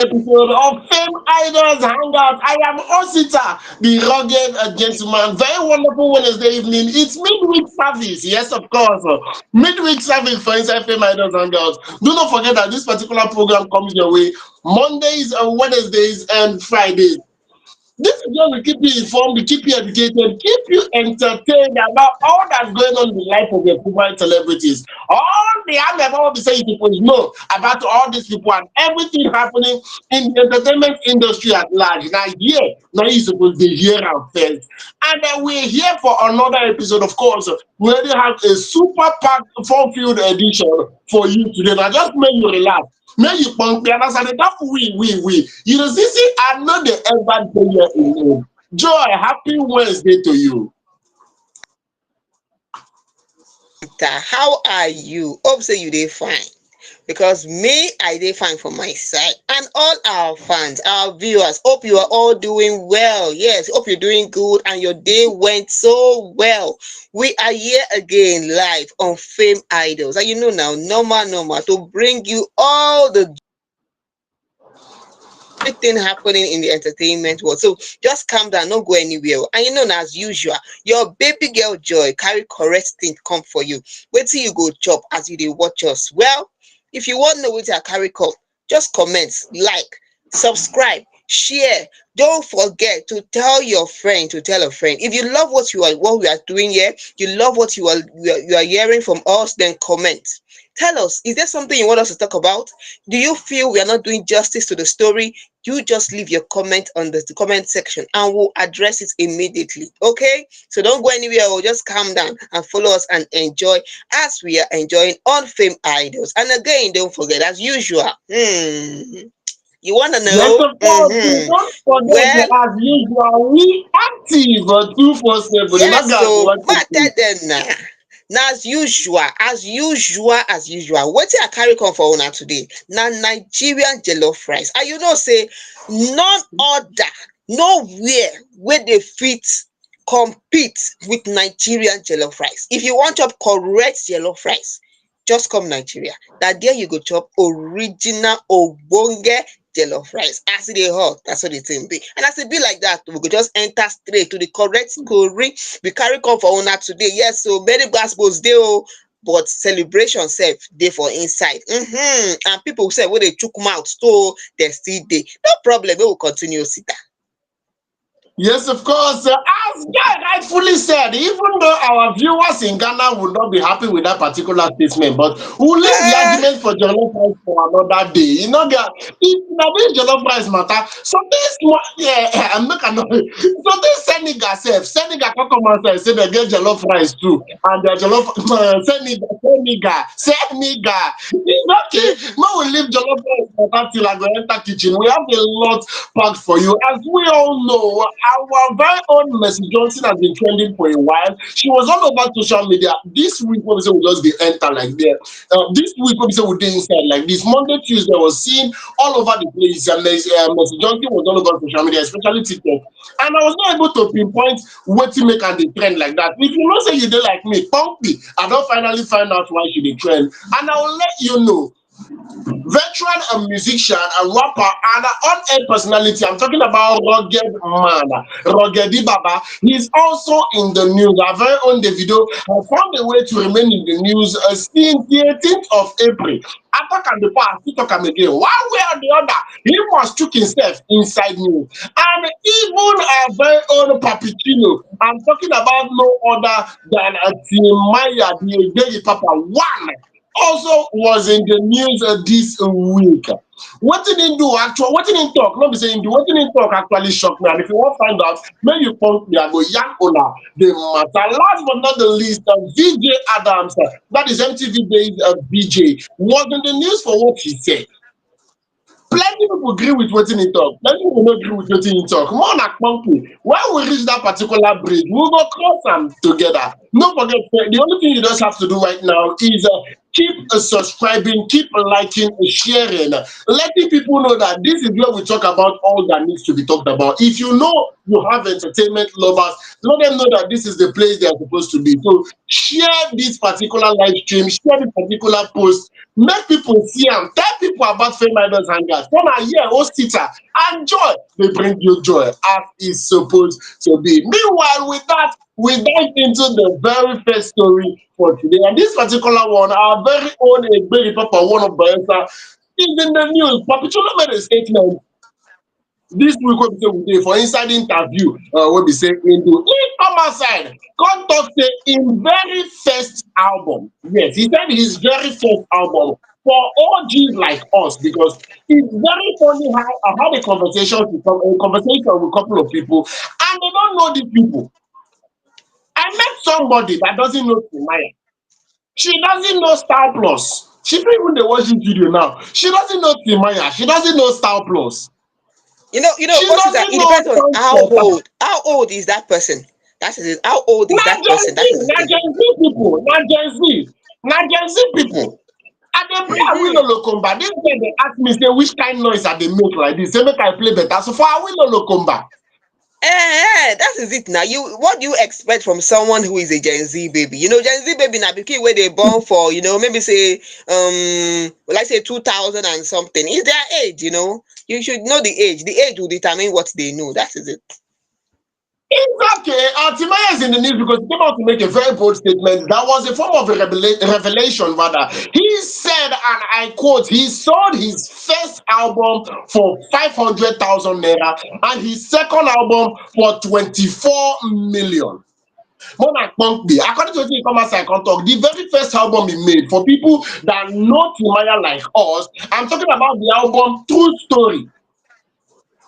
Episode of FameIdols Hangout. I am Osita, the rugged gentleman. Very wonderful Wednesday evening. It's midweek service. Yes, of course. Midweek service for inside FameIdols Hangout. Do not forget that this particular program comes your way Mondays, Wednesdays, and Fridays. This is where we keep you informed, we keep you educated, keep you entertained about all that's going on in the life of your football celebrities. All the I'm be saying people know about all these people and everything happening in the entertainment industry at large. Now you're supposed to hear our first. And then we're here for another episode, of course. We already have a super packed full-field edition for you today. Now just make you relax. May you punk me and I said that we. You know, see, I know the ever day alone. Joy, happy Wednesday to you. How are you? Hope say you dey fine. Because me, I dey fine from my side. And all our fans, our viewers, hope you are all doing well. Yes, hope you're doing good and your day went so well. We are here again live on Fame Idols. And you know now, normal, to bring you all the everything happening in the entertainment world. So just calm down, don't go anywhere. And you know, now, as usual, your baby girl Joy carry correct thing come for you. Wait till you go chop as you dey watch us. Well, if you want to know what I carry come, just comment, like, subscribe, share. Don't forget to tell your friend to tell a friend. If you love what we are doing here, you love what you are hearing from us, then comment. Tell us, is there something you want us to talk about? Do you feel we are not doing justice to the story? You just leave your comment on the comment section and we'll address it immediately. Okay? So don't go anywhere, or just calm down and follow us and enjoy as we are enjoying on Fame Idols. And again, don't forget, as usual, you want to Yes, know? of course. Don't forget Well, that as usual, we active 247. You know, yes, guys, so what ma it tell is. them now. Now, as usual, wetin I carry come for una today na Nigerian jollof rice. And you know say none other, nowhere wey dey fit compete with Nigerian jollof rice. If you wan chop correct jollof rice, just come Nigeria. Na there you go chop original ogbonge jollof rice. As e dey hot, na so the thing be. And as e be like that, we go just enter straight to the correct story we carry come for una today. Yes, so many gospels dey o, but celebration sef dey for inside. And people sef wey dey chook mouth so dem still dey. No problem, make we continue sit down. Yes, of course. As Guy rightfully said, even though our viewers in Ghana would not be happy with that particular statement, but we'll leave the um argument for jollof rice for another day. You know, if now this jollof rice matter, so this one, yeah, I'm not gonna. So this Senegal come and say they get jollof rice too, and the jollof Senegal. It's okay. Now we leave jollof rice matter till I go enter kitchen. We have a lot packed for you. As we all know, our very own Mercy Johnson has been trending for a while. She was all over social media. This week, when we say we just be enter like there. This week, when we say we did inside like this. Monday, Tuesday was seen all over the place. And Mercy Johnson was all over social media, especially TikTok. And I was not able to pinpoint what to make and the trend like that. If you know say you did like me, pump me. I don't finally find out why she did trend. And I will let you know veteran musician and rapper and an on-air personality. I'm talking about Ruggedman, Ruggedy Baba. He's also in the news. Our very own Davido has found a way to remain in the news since the 18th of April. After can the past, he talk am again. One way or the other, he was chook himself inside news. And even our very own Papicino, I'm talking about no other than Timaya, the Daily Papa One, also was in the news this week. What did he do actually? What did he talk? Not be saying do. What did he talk actually shocked me. And if you want to find out, maybe you pump me, I go young owner the matter. Last but not the least, vjadams, that is MTV based VJ, was in the news for what he said. Plenty people agree with wetin he talk, plenty people no agree with wetin he talk. More na kpompe. When we reach that particular bridge, we go cross am together. No forget, the only thing you just have to do right now is keep subscribing, keep liking, sharing, letting people know that this is where we talk about all that needs to be talked about. If you know you have entertainment lovers, let them know that this is the place they are supposed to be. So share this particular live stream, share this particular post, make people see them, tell people about FameIdols Hangout. Come and hear, host teacher, and joy. They bring you joy as is supposed to be. Meanwhile, with that, we dive into the very first story for today. And this particular one, our very own Egberi Papa, one of Bayelsa, is in the news. Papichulo made a statement this week wey be say we dey for inside interview wey be say im do. He come outside come talk say im very first album, yes, he said his very first album for OGs like us, because it's very funny how I had a conversation with a couple of people and they don't know these people. I met somebody that doesn't know Timaya. She doesn't know Star Plus. She don't even dey watch this video now. She doesn't know Timaya. She doesn't know Star Plus. She What is that? doesn't It know depends on Thanks how for Time. old. How old is that person? That is it. How old is Na that Gen person? Z, That is the na thing. Gen Z people, na Gen Z people. I dey play Mm-hmm. Awilo Lokomba. This guy dey ask me say which kind noise I dey make like this. Say make I play better. So for Awilo Lokomba, That is it now. What do you expect from someone who is a Gen Z baby? Gen Z baby now because where they born for, maybe say let's say 2000 and something. Is their age. You should know the age. The age will determine what they know. That is it. it's okay. Timaya is in the news because he came out to make a very bold statement. That was a form of a revelation, rather. He said, and I quote, he sold his first album for 500,000 naira and his second album for 24 million. Mona Punkbi, according to the commerce I can talk, the very first album he made for people that know Timaya like us, I'm talking about the album True Story.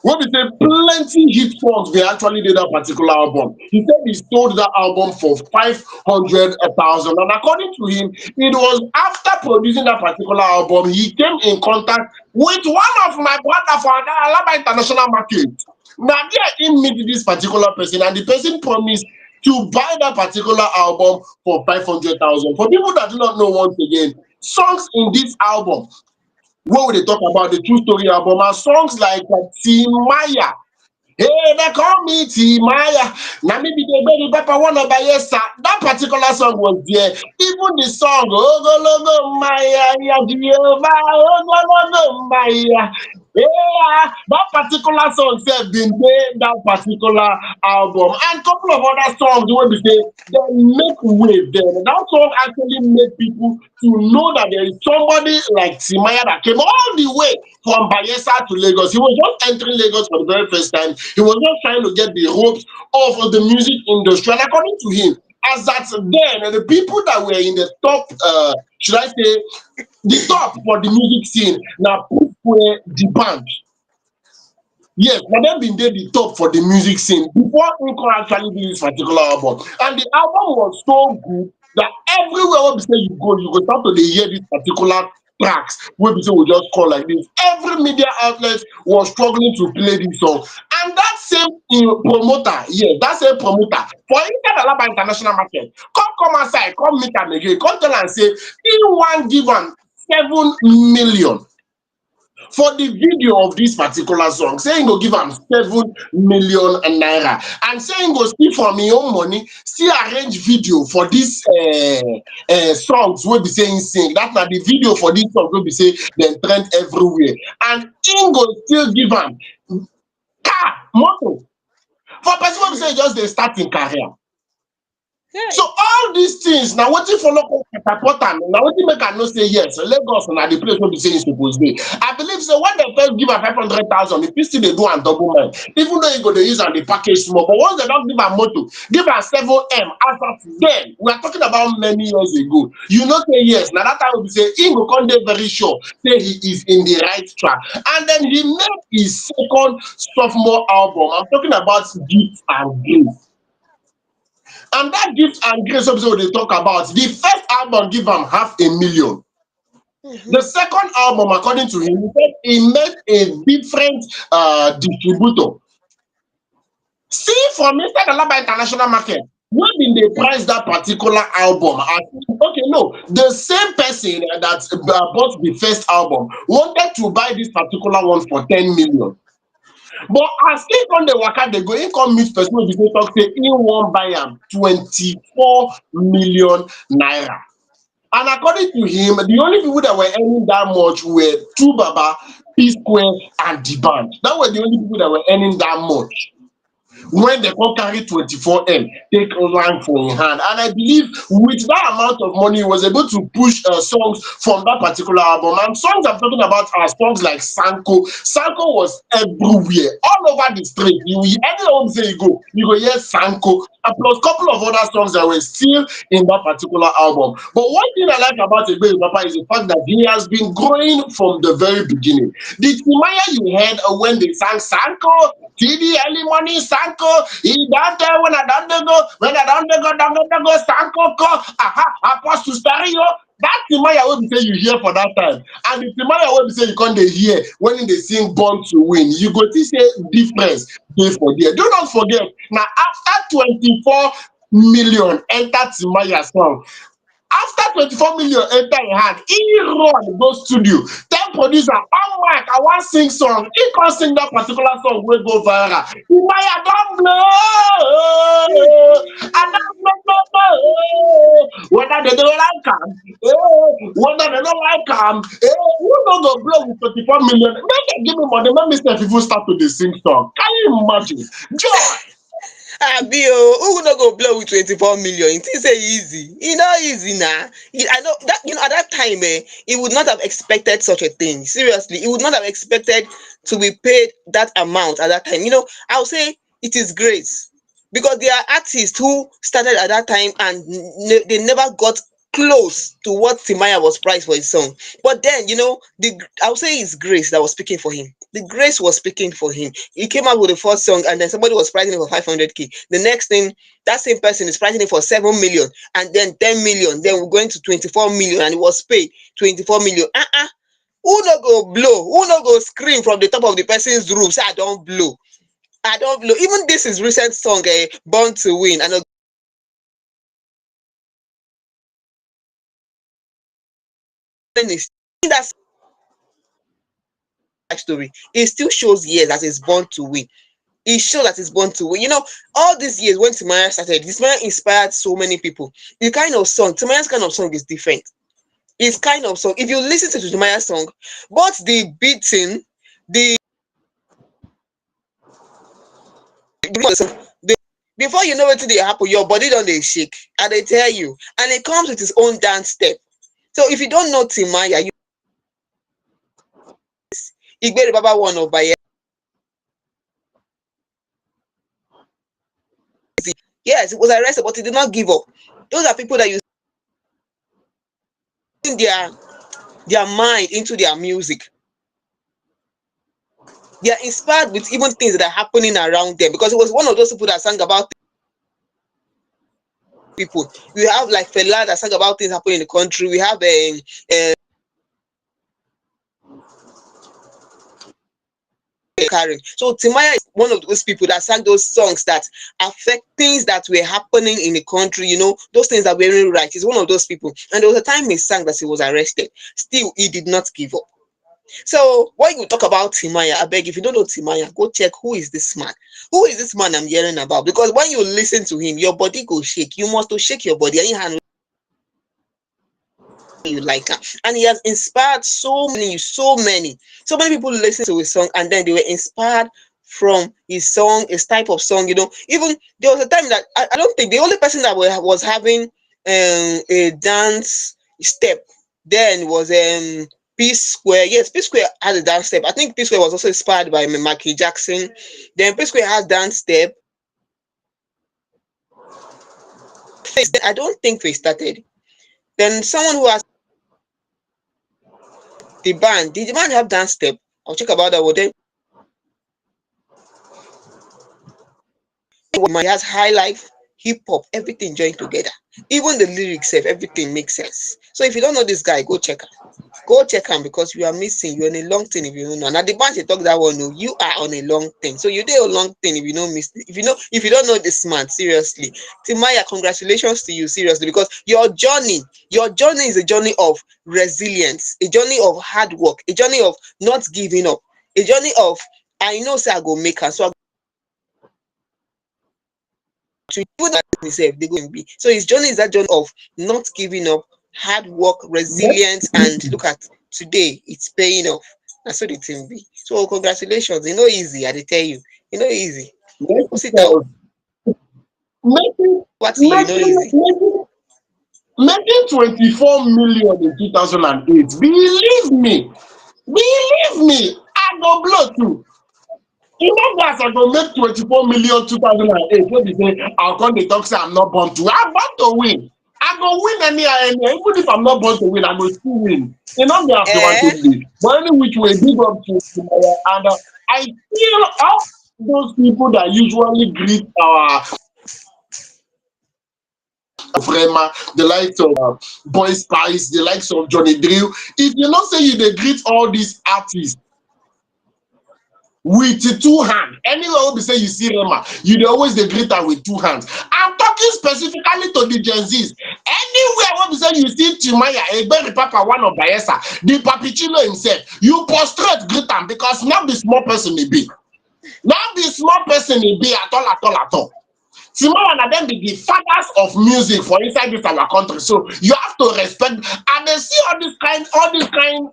When we say plenty hit songs, they actually did that particular album. He said he sold that album for 500,000. And according to him, it was after producing that particular album, he came in contact with one of my brother for Alaba International Market. Now, there he meet this particular person, and the person promised to buy that particular album for 500,000. For people that do not know, once again, songs in this album when we dey talk about the True Story album are songs like Timaya. Hey, they call me Timaya. Na me be the baby papa one of Bayesa. That particular song was there. Even the song Ogologo Maya Ya Jehovah Ogologo Maya. Yeah, that particular song said been there that particular album and couple of other songs wey be say they make wave there. That song actually made people to know that there is somebody like Timaya that came all the way from Bayelsa to Lagos. He was just entering Lagos for the very first time. He was just trying to get the ropes of the music industry. And according to him, as at then, the people that were in the top, should I say, the top for the music scene, now were the band. Yes, na dem bin dey the top for the music scene before Nko actually did this particular album. And the album was so good that everywhere wey be say you go start to dey hear this particular tracks wey be say we just call like this. Every media outlet was struggling to play this song. And that same promoter, yes, that same promoter for inside Alaba International Market, come outside, come meet am again, come tell am say he wan give am 7 million for the video of this particular song, saying go give am 7 million naira, and saying go steal from him own money, still arrange video for this songs wey be say him sing. That na the video for this song wey be say dem trend everywhere, and him go still give am car, motor for person wey be say e just dey start im career. So Hey. all these things na wetin follow come catapult am, na wetin make am know say yes, Lagos na the place wey be say e suppose dey. I believe say when dem first give am 500,000, e fit still dey do am double mind, even though e go dey use am dey package small. But once dem don give am motor, give am 7M, as at then, we are talking about many years ago, you know say yes, na that time wey be say im go come dey very sure say he is in the right track. And then he made his second sophomore album. I'm talking about Gift and Grace. And that Gift and Grace episode they talk about, the first album give am 500,000. The Mm-hmm. second album, according to him, he said he met a different distributor. See, from inside Alaba International Market, when been they price that particular album as okay, no, the same person that bought the first album wanted to buy this particular one for 10 million. But as he come dey waka dey go, he come meet person wey be say talk say he wan buy am 24 million naira. And according to him, the only people that were earning that much were True Baba, P Square, and the band. That were the only people that were earning that much when they come carry 24M take rank for in hand. And I believe with that amount of money, he was able to push songs from that particular album. And songs I'm talking about are songs like Sanko. Sanko was everywhere, all over the street. You any home say you go hear Sanko. And plus couple of other songs that were still in that particular album. But one thing I like about Ebere Papa is the fact that he has been growing from the very beginning. The Timaya you heard when they sang Sanko, TD early morning Sanko, he don't tell when I don't go, when I don't go, Sanko ko, aha, apostle stereo. That Timaya wey be say you hear for that time, and the Timaya wey be say you come dey hear when they sing Born to Win, you go see say difference dey for there. Do not forget, na after 24 million enter Timaya song, after 24 million enter im hand, he run go studio tell producer, oh Mike, I wan sing song. He come sing that particular song wey go viral. Timaya don blow, I don blow, whether they don't like am, whether they don't like am, who no go blow with 24 million? Make dem give me money, make me sef even start to dey sing song. Can you imagine? Joy. Abi who no go blow with 24 million? You think say easy? E no easy na. I know that at that time he would not have expected such a thing. Seriously, he would not have expected to be paid that amount at that time. I would say it is grace because there are artists who started at that time and they never got close to what Timaya was priced for his song. But then, I would say it's grace that was speaking for him. The grace was speaking for him. He came out with the first song and then somebody was pricing it for 500k. The next thing, that same person is pricing it for 7 million and then 10 million. Then we're going to 24 million and it was paid 24 million. Who no go blow? Who no go scream from the top of the person's roof? Say, I don't blow. I don't blow. Even this is recent song, Born to Win. And that story, it still shows years that it's born to win. It shows that it's born to win. All these years when Timaya started, Timaya inspired so many people. The kind of song, Timaya's kind of song is different. It's kind of song. If you listen to Timaya's song, both the beating, the before you know what they happen, your body don't they shake, and they tell you, and it comes with its own dance step. So if you don't know Timaya, Igbere Baba one of by yes, it was arrested, but he did not give up. Those are people that you see their mind into their music. They are inspired with even things that are happening around them because it was one of those people that sang about people. We have like Fela that sang about things happening in the country. We have Karen. So Timaya is one of those people that sang those songs that affect things that were happening in the country, those things that weren't right. He's one of those people. And there was a time he sang that he was arrested. Still, he did not give up. So when you talk about Timaya, I beg, if you don't know Timaya, go check who is this man. Who is this man I'm hearing about? Because when you listen to him, your body go shake. You must to shake your body. Any hand you like him. And he has inspired so many people listen to his song and then they were inspired from his song, his type of song. Even there was a time that I don't think the only person that was having a dance step then was P Square. Yes, P Square had a dance step. I think P Square was also inspired by Michael Jackson. Then P Square has dance step. I don't think they started. Then someone who has the band. Did the band have dance step? I'll check about that one. Then it has high life, hip hop, everything joined together. Even the lyrics, everything makes sense. So if you don't know this guy, go check him. Go check him because you are missing. You're on a long thing if you don't know. Now the bunch you talk that one, no, you are on a long thing. So you did a long thing if you don't miss. If you don't know this man, seriously, Timaya, congratulations to you, seriously, because your journey is a journey of resilience, a journey of hard work, a journey of not giving up, a journey of I know say I go make her. So I to even himself, they go and be. So his journey is that journey of not giving up, hard work, resilience, and look at today, it's paying off. That's what the thing be. So congratulations. You know easy, I dey tell you. You know easy. Put it out. making What to you, you know making easy. making making 24 million in 2008. Believe me, I go blow too. You know that I go make 24 million 2008. Wey be say I'll come dey talk say I'm not born to. I'm born to win. I go win anyhow. Even if I'm not born to win, I go still win. E no be as you want to Eh? be. But any which way, big up to Timaya. And I feel all those people that usually greet our Vrema, the likes of Boy Spice, the likes of Johnny Drill. If you know say you dey greet all these artists with two hands, anywhere wey be say you see Rema, you dey always dey greet am with two hands. I'm talking specifically to the Gen Zs. Anywhere wey be say you see Timaya, Egberi Papa, one of Bayelsa, the Papichino himself, you prostrate greet am because no be small person e be. No be small person e be at all at all at all. Timaya na dem be the fathers of music for inside this our country. So you have to respect, and they see all this kind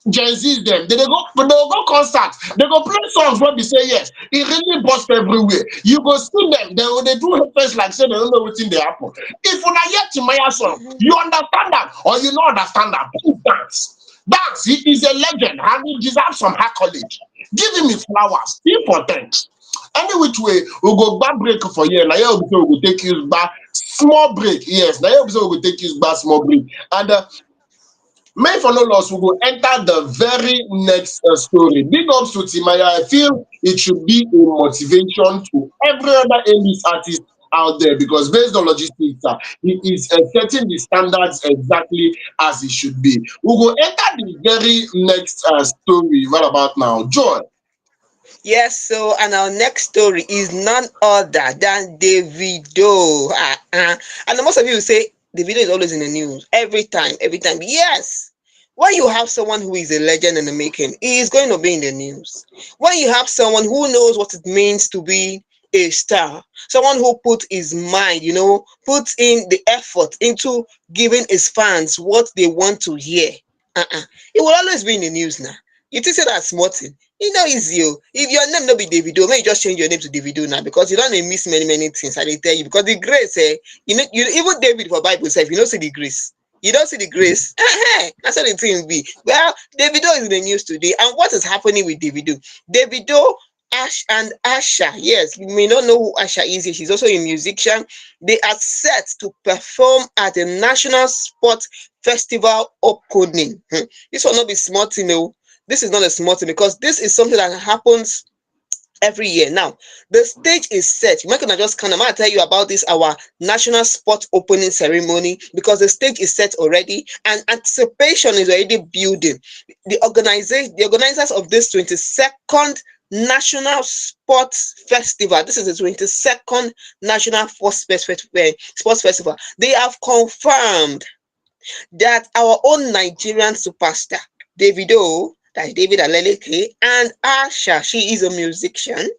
Gen Z's dem. They go concert, they go play songs wey be say yes, e really burst everywhere. You go see them, they go dey do face like say they don't know wetin dey happen. If una hear Timaya song, you understand am or you no understand am, please dance. Dance, he is a legend and he deserves some accolade. Give him his flowers, important. Any which way, we go back break for here. Now here we go take you back small break. Yes, now here we go take you back small break. And may for no loss, we go enter the very next story. Big ups to Timaya. I feel it should be a motivation to every other A-list artist out there because based on logistics, he is setting the standards exactly as it should be. We go enter the very next story right about now. Joy. Yes, so and our next story is none other than Davido. And most of you will say Davido is always in the news every time, every time. Yes. When you have someone who is a legend in the making, he is going to be in the news. When you have someone who knows what it means to be a star, someone who put his mind, puts in the effort into giving his fans what they want to hear, he will always be in the news now. You think say that small thing? E no easy o. If your name no be Davido, make you just change your name to Davido now because you don dey miss many many things. I dey tell you because the grace, you even David for Bible sef, you no see the grace. You don't see the grace. That's how the thing be. Well, Davido is in the news today, and what is happening with Davido? Davido, Ash and Asha. Yes, you may not know who Asha is. She's also a musician. They are set to perform at the National Sports Festival opening. This will not be small, this is not a small thing because this is something that happens every year. Now, the stage is set. We're gonna just I'm gonna tell you about this our national sport opening ceremony because the stage is set already and anticipation is already building. The organizers of this 22nd National Sports Festival. This is the 22nd National Sports Festival. They have confirmed that our own Nigerian superstar, Davido, that's David Aleleke, and Asha, she is a musician.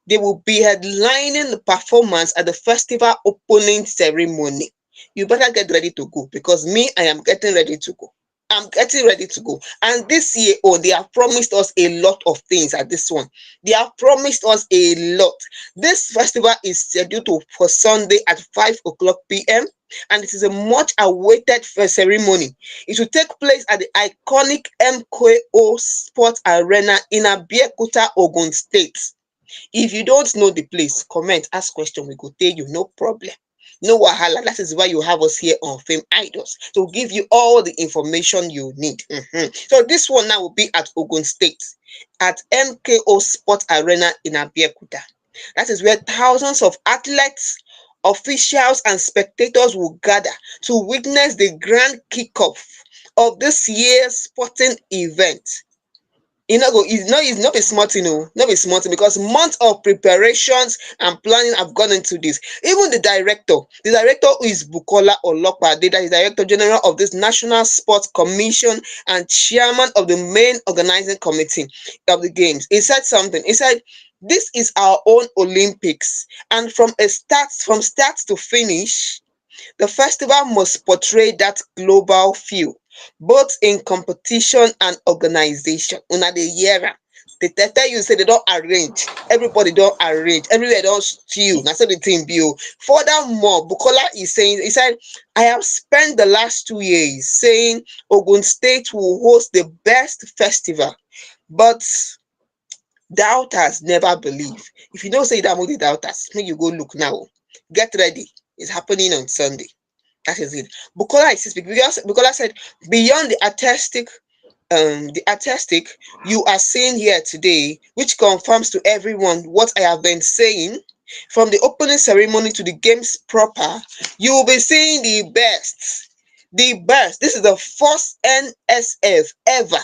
They will be headlining the performance at the festival opening ceremony. You better get ready to go because me, I am getting ready to go. I'm getting ready to go. And this year, they have promised us a lot of things at this one. They have promised us a lot. This festival is scheduled for Sunday at 5 o'clock p.m. and it is a much awaited ceremony. It will take place at the iconic MKO Sports Arena in Abeokuta, Ogun State. If you don't know the place, comment, ask question, we go tell you, no problem. No wahala. That is why you have us here on Fame Idols to give you all the information you need. So this one now will be at Ogun State at MKO Sports Arena in Abeokuta. That is where thousands of athletes, officials, and spectators will gather to witness the grand kickoff of this year's sporting event. It's not a smart thing, no, not a smart thing, because months of preparations and planning have gone into this. Even the director who is Bukola Olopade, that is director general of this National Sports Commission and chairman of the main organizing committee of the games, he said something. He said, "This is our own Olympics, and from start to finish, the festival must portray that global feel, both in competition and organization." Una dey hear am. They tell you say they don arrange, everybody don arrange, everywhere don stew. Na so the thing be o. Furthermore, Bukola is saying, he said, "I have spent the last 2 years saying Ogun State will host the best festival, but doubters never believe." If you don't say that among the doubters, make you go look now. Get ready. It's happening on Sunday. That is it. Bukola is speaking because Bukola said, "Beyond the artistic you are seeing here today, which confirms to everyone what I have been saying, from the opening ceremony to the games proper, you will be seeing the best. The best. This is the first NSF ever.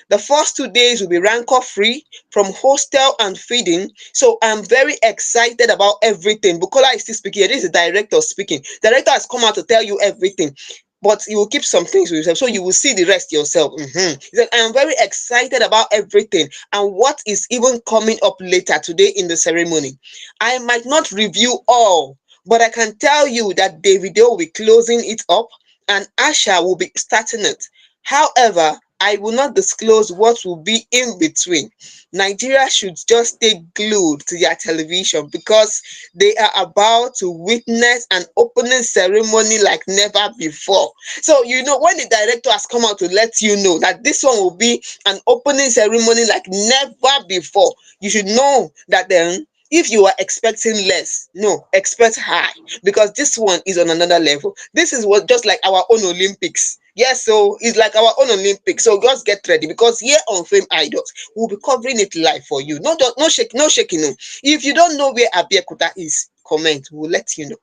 The first 2 days will be rancor free from hostel and feeding. So I'm very excited about everything." Bukola is still speaking. This is the director speaking. Director has come out to tell you everything, but he will keep some things to himself, so you will see the rest yourself. He said, "I am very excited about everything and what is even coming up later today in the ceremony. I might not review all, but I can tell you that Davido will be closing it up and Asha will be starting it. However, I will not disclose what will be in between. Nigeria should just stay glued to their television because they are about to witness an opening ceremony like never before." So, when the director has come out to let you know that this one will be an opening ceremony like never before, you should know that then, if you are expecting less, no, expect high, because this one is on another level. This is what just like our own Olympics. Yes, so it's like our own Olympics. So just get ready, because here on Fame Idols, we'll be covering it live for you. No shaking. No. If you don't know where Abiyakuta is, comment. We'll let you know.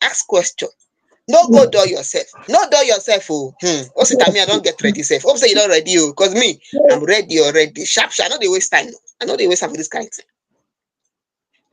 Ask question. No go dull yourself. No dull yourself. Oh, me, I don't get ready. Self. Hope say you don't ready. Oh, cause me, I'm ready already. Sharp, sharp. I know they waste time. No. I know they waste time for this kind of thing.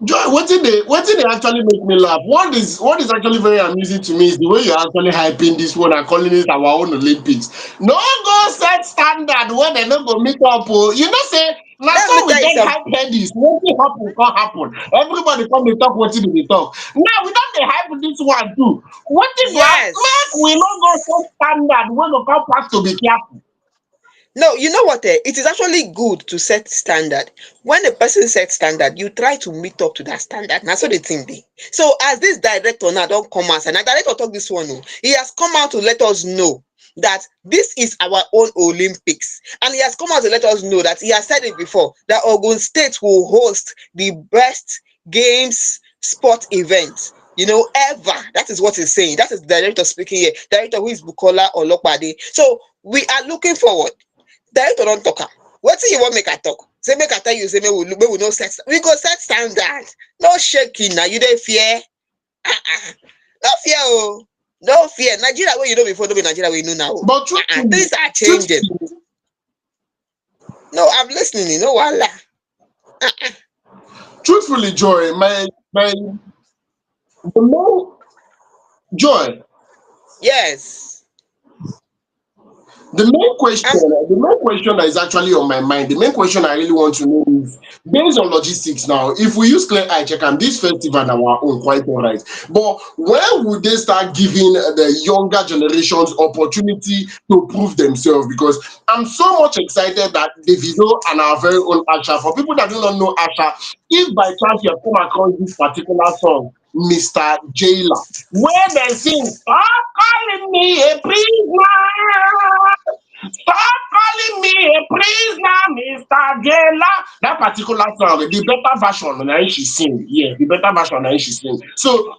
Joy, what did they actually make me laugh? What is actually very amusing to me is the way you're actually hyping this one and calling it our own Olympics. No go set standard where they no go meet up. Oh. You know, say now Let me so we tell you get something. hype headies. Nothing happen, can't happen. Everybody come to talk what they talk. Now we don't dey hype this one too. What if you have make we no go Yes. set standard when go come pass to be careful? No, you know what? It is actually good to set standard. When a person sets standard, you try to meet up to that standard. That's what the thing be. So as this director now don't come out, and the director talk this one, oh, he has come out to let us know that this is our own Olympics. And he has come out to let us know that he has said it before that Ogun State will host the best games sport event. Ever. That is what he's saying. That is the director speaking here. Director who is Bukola Olopade. So we are looking forward. Director don talk am. Wetin you wan make I talk? Say make I tell you say make we no set, we go set standard. No shaking na, you dey fear? No fear o. No fear. Nigeria wey you know before no be Nigeria wey you know now o. But truthfully, Things are changing. truthfully, No, I'm listening. No wahala. truthfully, Joy, my the more Joy, Yes. the main question, I'm the main question that is actually on my mind, the main question I really want to know is based on logistics now. If we use clear eye check and this festival na our own, quite all right. But when would they start giving the younger generations opportunity to prove themselves? Because I'm so much excited that Davido and our very own Asha, for people that do not know Asha, if by chance you have come across this particular song, Mr. Jailer, where they sing, "Stop calling me a prisoner. Stop calling me a prisoner, Mr. Jailer." That particular song, the better version, na she sing. Yeah, the better version, na she sing. So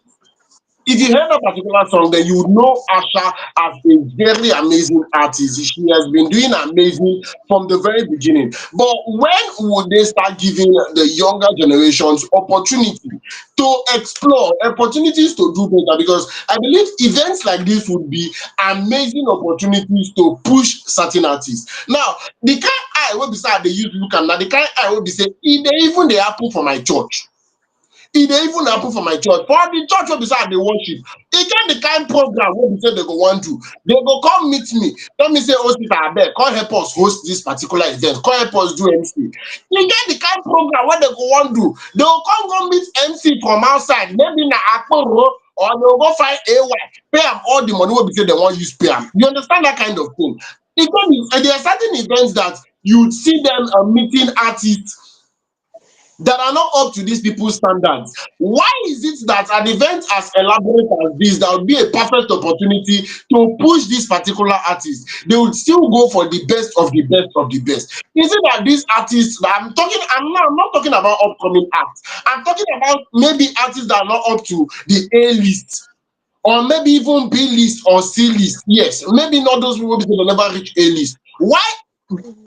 if you heard that particular song, then you would know Asha as a very amazing artist. She has been doing amazing from the very beginning. But when would they start giving the younger generations opportunity to explore, opportunities to do better? Because I believe events like this would be amazing opportunities to push certain artists. Now, the kind eye wey be say I dey use look am na the kind eye wey be say e dey even dey happen for my church. E dey even happen for my church. For the church wey be say I dey worship, e get the kind program wey be say they go wan do. They go come meet me, tell me say, "Oh, sister, abeg, come help us host this particular event. Come help us do MC." E get the kind program wey they go wan do. They go come go meet MC from outside, maybe na Akporo, or they go go find AY, pay am all the money wey be say they wan use pay am. You understand that kind of thing? E get there are certain events that you see them meeting artists that are not up to these people's standards. Why is it that an event as elaborate as this, that would be a perfect opportunity to push this particular artist, they would still go for the best of the best of the best? Is it that these artists that I'm not talking about upcoming acts. I'm talking about maybe artists that are not up to the A list, or maybe even B list or C list. Yes, maybe not those people because they never reach A list. Why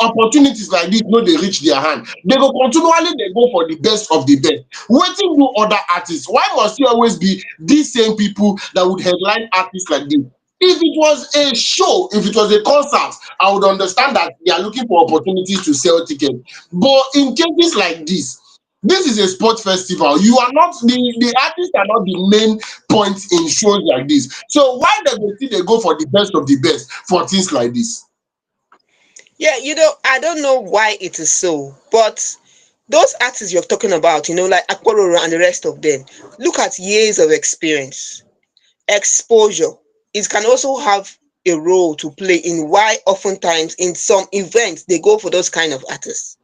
opportunities like this no dey reach their hand? They go continually dey go for the best of the best. Wetin do other artists? Why must it always be these same people that would headline artists like this? If it was a show, if it was a concert, I would understand that they are looking for opportunities to sell tickets. But in cases like this is a sports festival. You are not the artists are not the main point in shows like this. So why they go still dey go for the best of the best for things like this? Yeah, I don't know why it is so, but those artists you're talking about, like Akpororo and the rest of them, look at years of experience, exposure. It can also have a role to play in why oftentimes in some events they go for those kind of artists.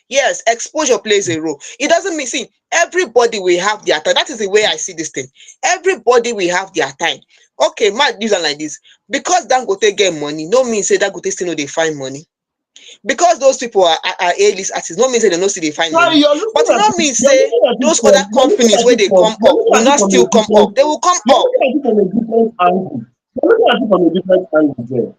Yes, exposure plays a role. It doesn't mean, see, everybody will have their time. That is the way I see this thing. Everybody will have their time. Okay, man, use am like this. Because Dangote get money, no mean say Dangote still no dey find money. Because those people are A-list artists, no mean say they no still dey find Sorry, money. But e no mean say those other companies where they come up will not still come up. They will come you're up. looking at it from a different angle. You're looking at it from a different angle there.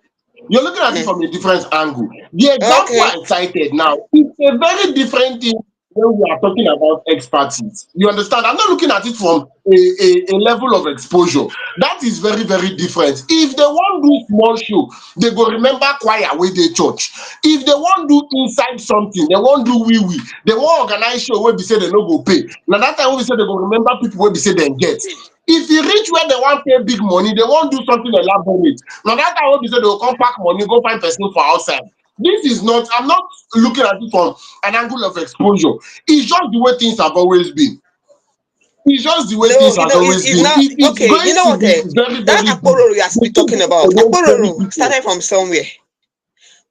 You're looking at it Hmm. from a different angle. The example Okay. I cited now is a very different thing when we are talking about expertise. You understand? I'm not looking at it from a level of exposure. That is very, very different. If they want do small show, they go remember choir wey dey church. If they want do inside something, they want do wee. They want organize show wey be say they no go pay. Na that time wey be say they go remember people wey be say dem get. If e reach where they wan pay big money, they wan do something elaborate. Na that time wey be say they go come pack money go find person for outside. This is not, I'm not looking at it from an angle of exposure. It's just the way things have always been. It's just the way No, things has it's always been. not If it's okay. You going know to what? be very, That very big, Akpororo you are they should talking go for about, those very Akpororo people. started from somewhere.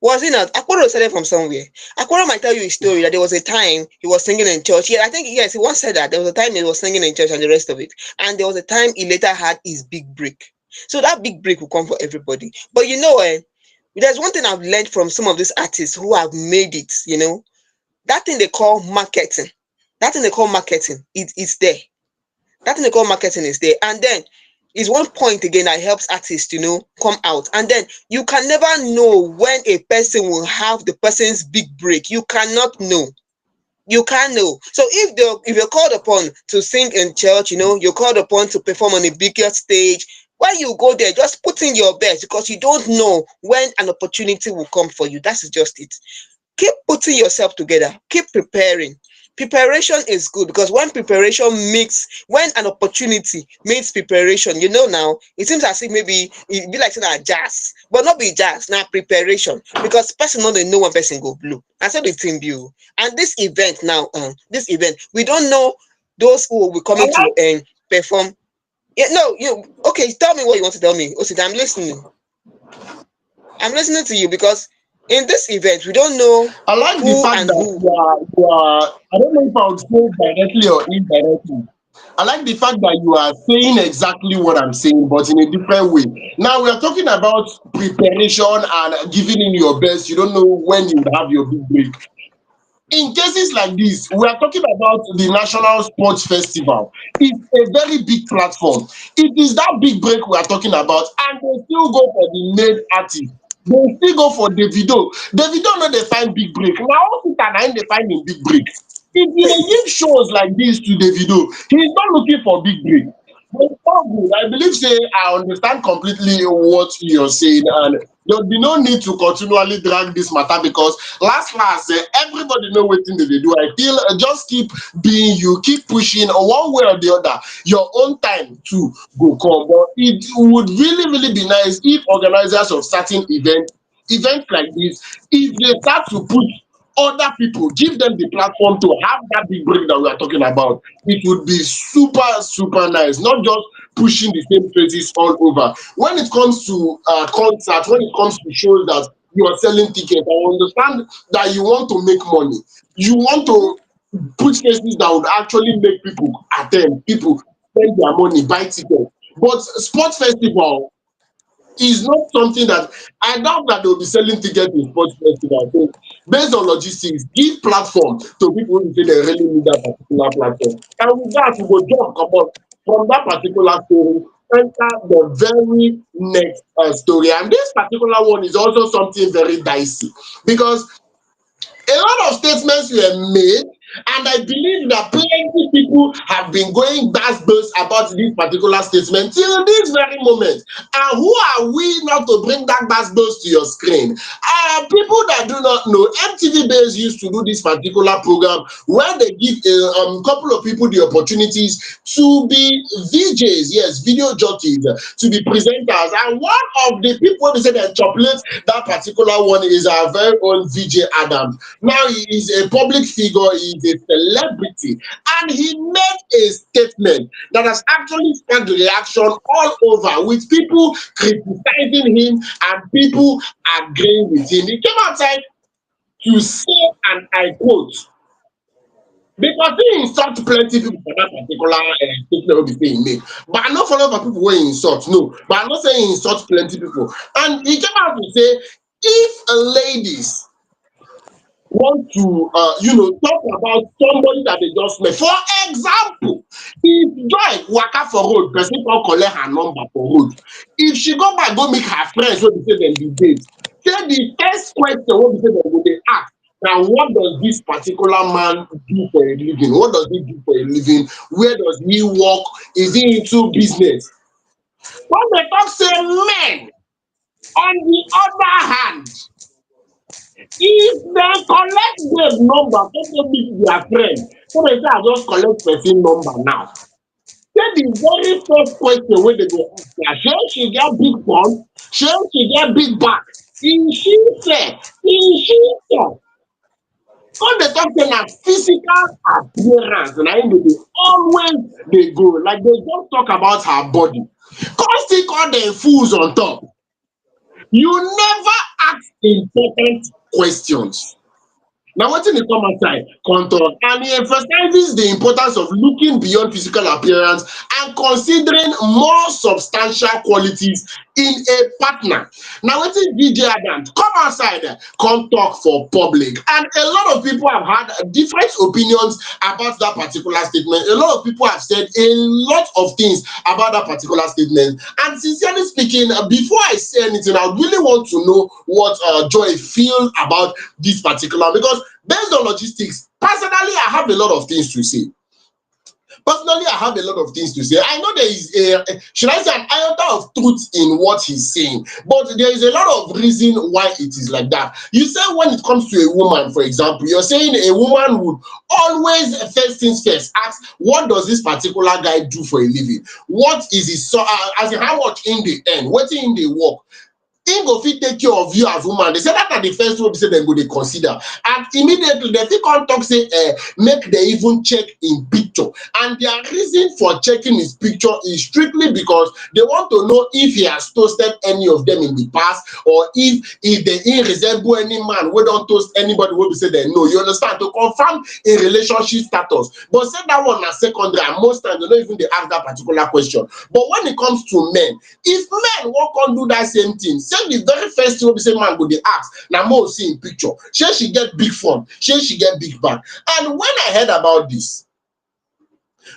Was it not? Akporo started from somewhere. Akporo might tell you a story that there was a time he was singing in church. Yeah, I think yes, he once said that there was a time he was singing in church and the rest of it. And there was a time he later had his big break. So that big break will come for everybody. But there's one thing I've learned from some of these artists who have made it, that thing they call marketing. That thing they call marketing, it's there. That thing they call marketing is there. And then is one point again that helps artists, come out. And then you can never know when a person will have the person's big break. You cannot know. You can't know. So if you're called upon to sing in church, you're called upon to perform on a bigger stage. When you go there, just put in your best because you don't know when an opportunity will come for you. That's just it. Keep putting yourself together. Keep preparing. Preparation is good because when an opportunity meets preparation, now it seems as if maybe it be like saying that jazz, but not be jazz, now preparation because person no dey know when person go blow. And so the thing be. And this event, we don't know those who will be I coming to like perform. Yeah, no, okay, tell me what you want to tell me. Osita, I'm listening. I'm listening to you because in this event, we don't know I like the who fact and that who. you are I don't know if I would say directly or indirectly. I like the fact that you are saying exactly what I'm saying, but in a different way. Now we are talking about preparation and giving in your best. You don't know when you will have your big break. In cases like this, we are talking about the National Sports Festival. It's a very big platform. It is that big break we are talking about, and they still go for the main artist. They still go for Davido. Davido no dey find big break. Na Osita na im dey find im big break. If you dey give shows like this to Davido, he is not looking for big break. But it's all good. I believe, say, I understand completely what you're saying, and there'll be no need to continually drag this matter because last, everybody know what thing that they do. I feel just keep being you, keep pushing one way or the other. Your own time to go come, but it would really, really be nice if organizers of certain events like this, if they start to put other people, give them the platform to have that big break that we are talking about. It would be super, super nice, not just pushing the same faces all over. When it comes to concerts, when it comes to shows that you are selling tickets, I understand that you want to make money. You want to put faces that would actually make people attend, people spend their money, buy tickets. But sports festival is not something that I doubt that they'll be selling tickets in sports festival. So based on logistics, give platform to people who say they really need that particular platform. And with that, we go jump come from that particular story, enter the very next story. And this particular one is also something very dicey because a lot of statements were made, and I believe that plenty people have been going bass about this particular statement till this very moment. And who are we not to bring that bass to your screen? People that do not know, MTV Base used to do this particular program where they give a couple of people the opportunities to be VJs, yes, video jockeys, to be presenters. And one of the people who said that chocolate that particular one is our very own VJ Adams. Now he is a public figure, he is a celebrity, and he made a statement that has actually sparked reaction all over, with people criticizing him and people agreeing with him. He came outside to say, and I quote, because he insult plenty people for that particular statement wey be say he make. But I no follow for people wey insult, no. But I'm not saying he insult plenty people. And he came out to say, if ladies want to talk about somebody that they just met, for example, if Joy waka for road, person come collect her number for road, if she go back go meet her friends wey be say dem be date, say the first question wey be say dem go dey ask na, what does this particular man do for a living? What does he do for a living? Where does he work? Is he into business? When they talk say men, on the other hand, if dem collect babe number go go meet their friend, so dey say I just collect person number now, say the very first question wey dey go ask na, shey she get big front, shey she get big back, is she fair, is she tall? Come dey talk say na physical appearance na im dey always dey go, like dey just talk about her body, come still call dem fools on top. You never ask important questions. Na wetin dey come outside come talk, and he emphasizes the importance of looking beyond physical appearance and considering more substantial qualities in a partner. Na wetin VJ Adams come outside come talk for public, and a lot of people have had different opinions about that particular statement. A lot of people have said a lot of things about that particular statement, and sincerely speaking, before I say anything, I really want to know what Joy feel about this particular, because based on logistics, personally, I have a lot of things to say. Personally, I have a lot of things to say. I know there is should I say, an iota of truth in what he's saying, but there is a lot of reason why it is like that. You say when it comes to a woman, for example, you're saying a woman would always, first things first, ask, what does this particular guy do for a living? What is his, as in how much in the end, what in the work? Him go fit take care of you as woman. They say that na the first one say dem go dey consider, and immediately dem fit come talk say make dem even check im picture, and their reason for checking his picture is strictly because they want to know if he has toasted any of them in the past, or if they resemble any man wey don toast anybody wey be say dem know, you understand, to confirm a relationship status. But say that one na secondary, and most times they no even dey ask that particular question. But when it comes to men, if men wan come do that same thing, say the very first thing wey be say man go dey ask na mo see im picture, shey she get big front, shey she get big back. And when I heard about this,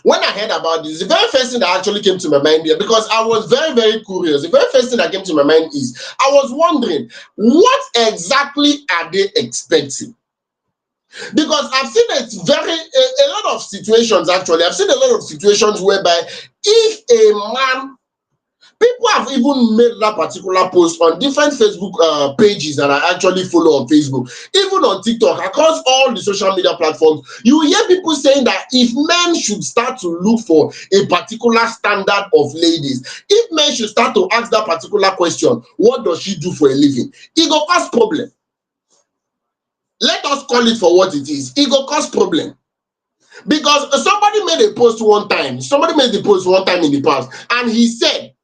the very first thing that actually came to my mind here, because I was very, very curious, the very first thing that came to my mind is, I was wondering, what exactly are they expecting? Because I've seen a lot of situations situations actually. I've seen a lot of situations whereby if a man, people have even made that particular post on different Facebook pages that I actually follow on Facebook, even on TikTok, across all the social media platforms. You hear people saying that if men should start to look for a particular standard of ladies, if men should start to ask that particular question, what does she do for a living? It go cause problem. Let us call it for what it is. It go cause problem. Because somebody made a post one time, somebody made the post one time in the past, and he said,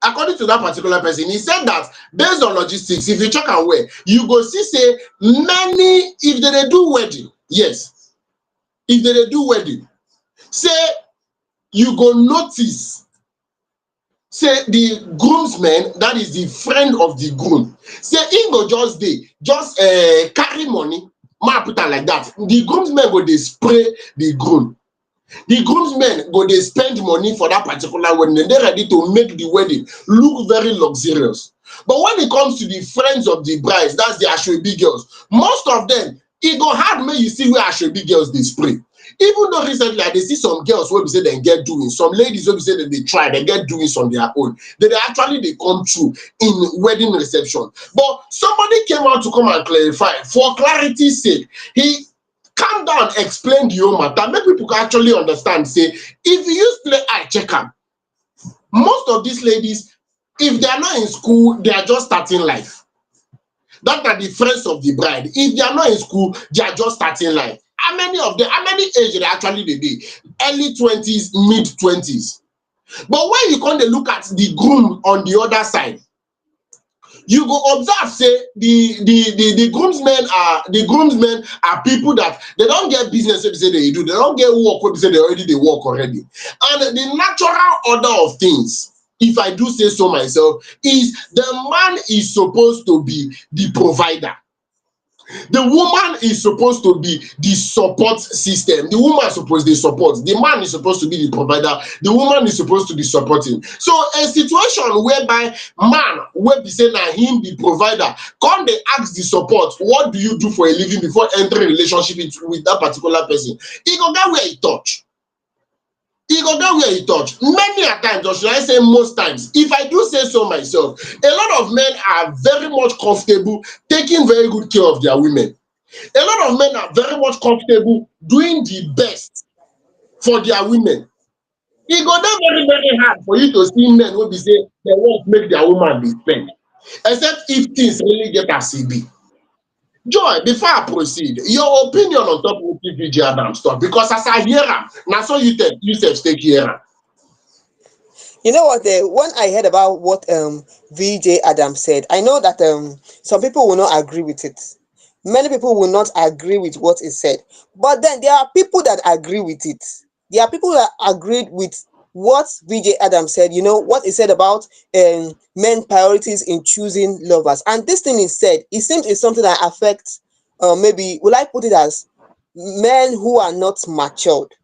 according to that particular person, he said that based on logistics, if you check am well, you go see say many, if they dey do wedding, yes, if they dey do wedding, say you go notice say the groomsmen, that is the friend of the groom, say him go just dey just carry money, ma put am like that, the groomsmen go dey spray the groom. The groomsmen go dey spend money for that particular wedding. They dey ready to make the wedding look very luxurious. But when it comes to the friends of the brides, that's the asoebi girls, most of them, e go hard make you see where asoebi girls dey spray. Even though recently I dey see some girls wey be say dem get doings, some ladies wey be say dem dey try, dem get doings on their own, they dey actually dey come through in wedding reception. But somebody came out to come and clarify, for clarity's sake, he calm down, explain the whole matter, make people actually understand say if you use play eye check am, most of these ladies, if they are not in school, they are just starting life. That are the friends of the bride. If they are not in school, they are just starting life. How many of them, how many age they actually dey dey? Early 20s, mid 20s. But when you come dey look at the groom on the other side, you go observe say the groomsmen are people that they don't get business wey be say they do, they don't get work wey be say they already dey work already. And the natural order of things, if I do say so myself, is the man is supposed to be the provider. The woman is supposed to be the support system. The woman is supposed to support. The man is supposed to be the provider. The woman is supposed to be supporting. So a situation whereby man wey be say na him be provider, come dey ask the support, what do you do for a living before entering relationship with that particular person? E go get where e touch. E go get where e touch. Many a times, or should I say most times, if I do say so myself, a lot of men are very much comfortable taking very good care of their women. A lot of men are very much comfortable doing the best for their women. E go dey very very hard for you to see men wey be say dem want make their woman dey spend, except if things really get as e be. Joy, before I proceed, your opinion on top wetin vjadams talk, because as I hear am, na so you sef take hear am. You know what? When I heard about what VJ Adams said, I know that some people will not agree with it. Many people will not agree with what he said. But then there are people that agree with it. There are people that agreed with what VJ Adams said. You know what he said about men priorities in choosing lovers. And this thing is said, it seems it's something that affects, maybe, will I put it as men who are not matured.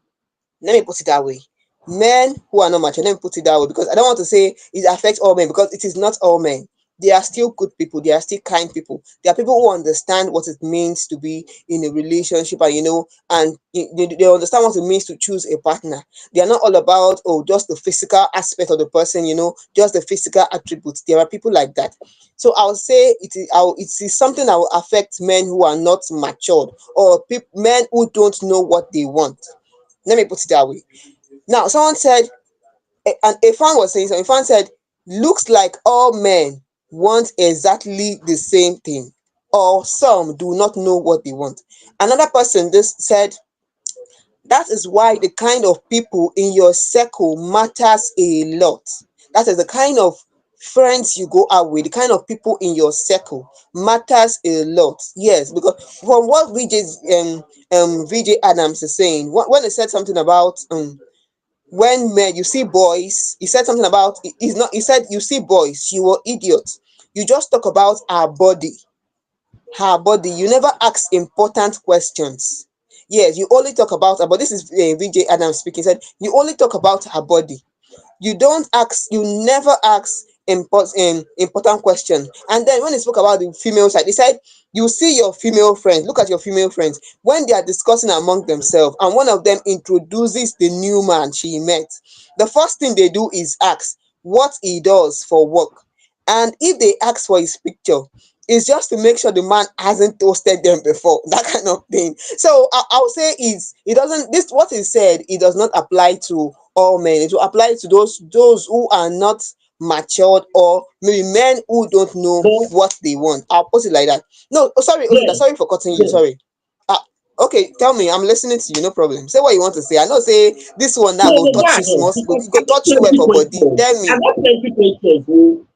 Let me put it that way. Men who are not mature, let me put it that way, because I don't want to say it affects all men, because it is not all men. They are still good people, they are still kind people. There are people who understand what it means to be in a relationship, and and they understand what it means to choose a partner. They are not all about, oh, just the physical aspect of the person, just the physical attributes. There are people like that. So I'll say it is something that will affect men who are not matured, or men who don't know what they want. Let me put it that way. Now, someone said, and a fan was saying something. A fan said, looks like all men want exactly the same thing, or some do not know what they want. Another person just said, that is why the kind of people in your circle matters a lot. That is the kind of friends you go out with, the kind of people in your circle matters a lot. Yes, because from what VJ Adams is saying, when he said something about when men, you see boys, he said something about, he's not, he said, you see boys, you are idiots, you just talk about her body, you never ask important questions. Yes, you only talk about her, but this is VJ Adams speaking. He said, you only talk about her body, you don't ask, you never ask important question. And then when he spoke about the female side, he said, you see your female friends, look at your female friends when they are discussing among themselves, and one of them introduces the new man she met. The first thing they do is ask what he does for work. And if they ask for his picture, it's just to make sure the man hasn't toasted them before, that kind of thing. So I'll say it doesn't, this what he said, it does not apply to all men. It will apply to those who are not matured, or maybe men who don't know But what they want. I'll put it like that. No, oh, sorry, Osita, yeah, sorry for cutting you. yeah. Sorry. Okay, tell me, I'm listening to you, no problem. Say what you want to say. I know say this one now No, go no, go touch you ahead. small, Because go I got touch you well plenty for body. questions. Tell I me. got plenty questions.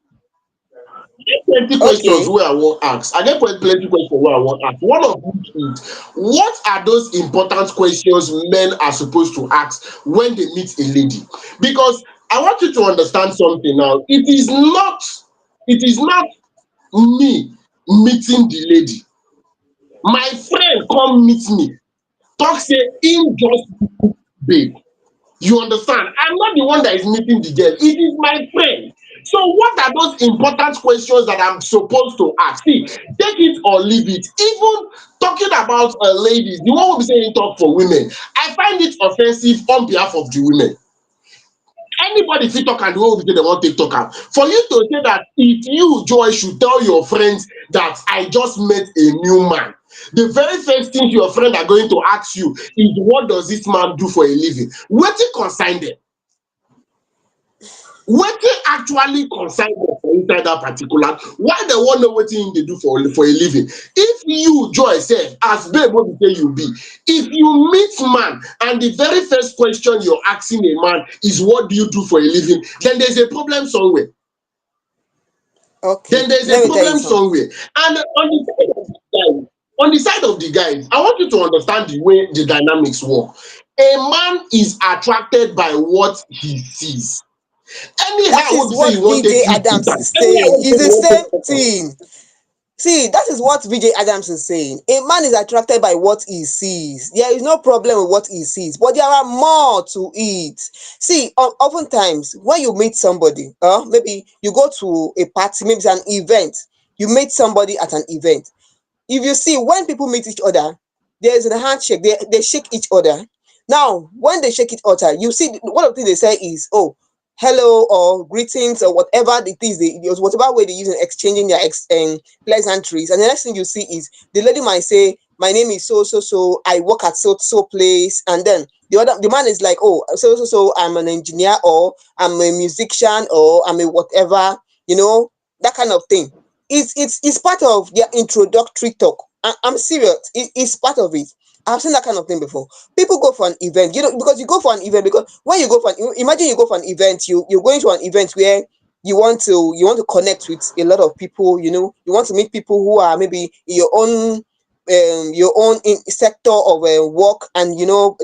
Plenty questions Okay. where I want ask. I get plenty questions where I want ask. One of which is, what are those important questions men are supposed to ask when they meet a lady? Because I want you to understand something now. It is not me meeting the lady. My friend come meet me, talk say him just babe. You understand? I'm not the one that is meeting the girl. It is my friend. So what are those important questions that I'm supposed to ask? See, take it or leave it. Even talking about ladies, the one who be saying talk for women, I find it offensive on behalf of the women. Anybody fit talk am the way we say dem wan take talk am. For you to say that if you Joy should tell your friends that I just met a new man, the very first thing your friend are going to ask you is what does this man do for a living? Wetin concern dem? Wetin actually concern dem for inside dat particular, why dem wan know wetin im dey do for a living? If you Joy sef as babe wey be say you be, if you meet man and the very first question you're asking a man is what do you do for a living, then there's a problem somewhere. Okay. Then there's a Let me tell you problem something. somewhere. And on the side of the guys, I want you to understand the way the dynamics work. A man is attracted by what he sees. That Anyhow is wey be say what you wan VJ take treat Adams am, is anyhow saying. wey be It's say the you wan same take talk am. thing. See, that is what VJ Adams is saying. A man is attracted by what he sees. There is no problem with what he sees, but there are more to it. See, oftentimes when you meet somebody, maybe you go to a party, maybe it's an event, you meet somebody at an event. If you see, when people meet each other, there is a handshake, they shake each other. Now when they shake each other, you see one of the things they say is, oh, hello, or greetings, or whatever it is, whatever way they use in exchanging their pleasantries. And the next thing you see is the lady might say, my name is so so so, I work at so so place. And then the man is like, oh, so so so, I'm an engineer, or I'm a musician, or I'm a whatever, that kind of thing. It's part of their introductory talk. I'm serious. It's part of it. I've seen that kind of thing before. People go for an event, because you go for an event, because when you go for imagine you go for an event, you're going to an event where you want to connect with a lot of people. You want to meet people who are maybe in your own sector of work, and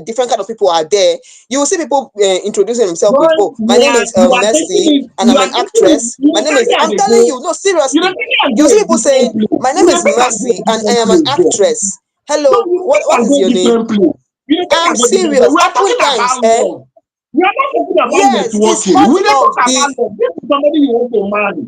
different kind of people are there. You will see people introducing themselves with, Boy, oh, my name is Mercy, and I'm an actress. you My dey name take is, me as I'm a telling go, you, no, you dey seriously. take me as go You see a people different saying, place. my You name dey is take am go a Mercy and I different am an place there. actress. No, Hello, you dey take what am is go a your name? different place. You dey take I'm am go a different place. serious. We are talking Oftentimes, about love. We are not talking about yes, it's networking. part We dey talk of about the, love. This is somebody you want to marry.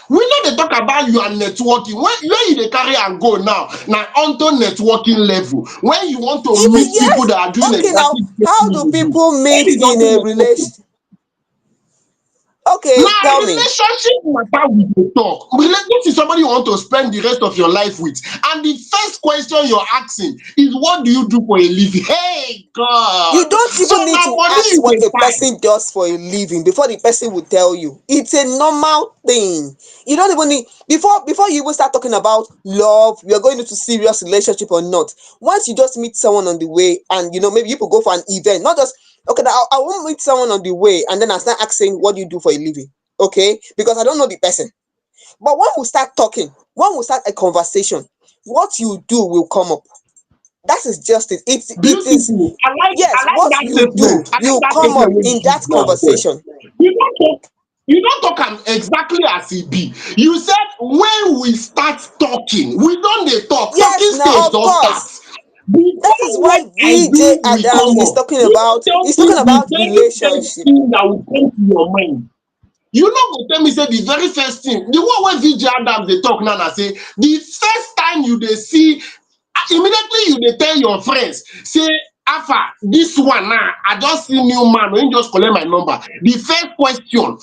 We no dey talk about you and networking. Where you dey carry am go now na unto networking level. When you want to even, meet people yes. that are doing Okay, now, exactly the same how thing do you do. people That meet is in unto a networking. relation? Okay, Na tell me. relationship matter we dey talk. This is somebody you want to spend the rest of your life with, and the first question you're asking is what do you do for a living? Hey You God! don't So even need na to money ask you what dey a find. person does for a living before the person will tell you. It's a normal thing. You don't even need, before you even start talking about love, you're going into serious relationship or not. Once you just meet someone on the way, and maybe you could go for an event, not just, okay, now I won't meet someone on the way and then I start asking what do you do for a living. Okay, because I don't know the person. But when we start talking, when we start a conversation, what you do will come up. That is just it. It is, Beautiful. I yes, like what that you do statement. I like will that come statement up wey in you that use now. Sef. conversation. You don talk. You don talk am exactly as e be. You said when we start talking, we don dey talk. Yes, Talking now stage of don start. course. That is Before why what I VJ do will Adams come is up. talking You about don tell he's me talking the about very first relationship. thing that will come to your mind. You no go tell me say the very first thing, the one wey VJ Adams dey talk now na say the first time you dey see, immediately you dey tell your friends say Alpha, this one now, I just see new man, wey just collect my number. The first question,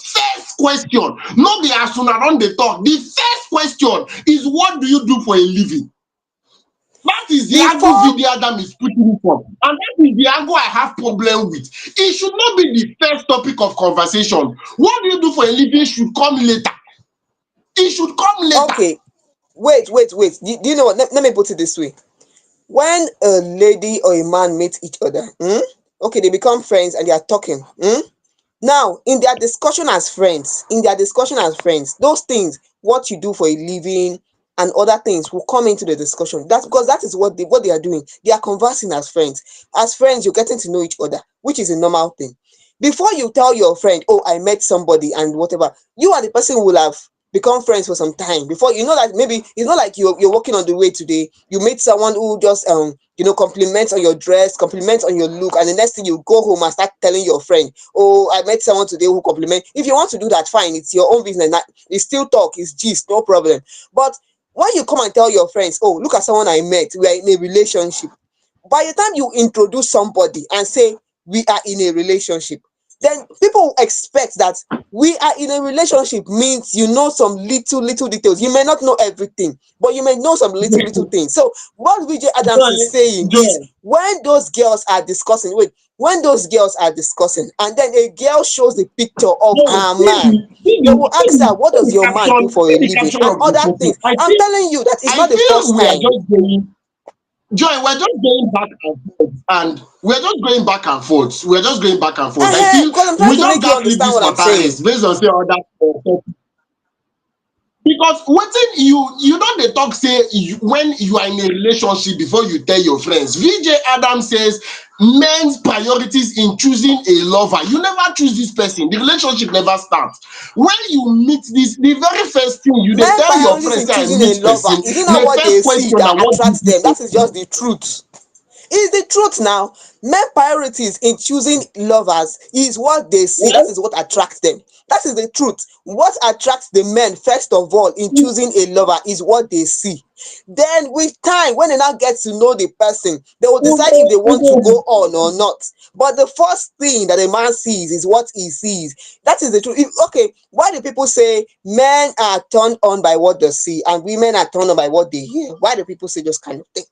no be as una don dey talk. The first question is, what do you do for a living? That is the angle Before VJ Adam is putting it on, and that is the angle I have problem with. It should not be the first topic of conversation. What do you do for a living should come later. It should come later. okay, wait. Do you know what? Let me put it this way. When a lady or a man meet each other, okay, they become friends and they are talking. Now, in their discussion as friends, those things, what you do for a living and other things will come into the discussion. That's because that is what they are doing. They are conversing as friends. As friends, you're getting to know each other, which is a normal thing. Before you tell your friend, oh, I met somebody and whatever, you and the person will have become friends for some time before you know that maybe it's not like you're walking on the way today. You meet someone who just compliments on your dress, compliments on your look, and the next thing you go home and start telling your friend, oh, I met someone today who compliment. If you want to do that, fine, it's your own business. It's still talk, it's gist, no problem. But when you come and tell your friends, oh, look at someone I met, we are in a relationship, by the time you introduce somebody and say we are in a relationship, then people expect that we are in a relationship means you know some little details. You may not know everything, but you may know some little things. So what VJ Adams is saying is, Joy, when those girls are discussing, and then a girl shows the picture of Joy, her man, they will ask her, what does your man do for see a the living, caption and of the other photo. things. I'm telling you that it's I not the feel first we are time. just going, Joy, we're just going back and forth, and we're just going back and forth. We're just going back and forth. I feel Because I'm trying we to just make you got to leave understand this what I'm matter saying. rest based on say other. Because wetin you don dey talk say when you are in a relationship before you tell your friends. VJ Adam says men's priorities in choosing a lover. You never choose this person. The relationship never starts. When you meet this, the very first thing you dey Men tell your priorities friends in say I choosing a meet lover, person. is it not The what they first see question na that what do attracts you them? do That for is a just the truth. Is the truth now. Men priorities in choosing lovers is what they see. That living? is what attracts them. That is the truth. What attracts the men, first of all, in choosing a lover is what they see. Then, with time, when they now get to know the person, they will decide if they want to go on or not. But the first thing that a man sees is what he sees. That is the truth. Okay, why do people say men are turned on by what they see and women are turned on by what they hear? Why do people say those kind of things?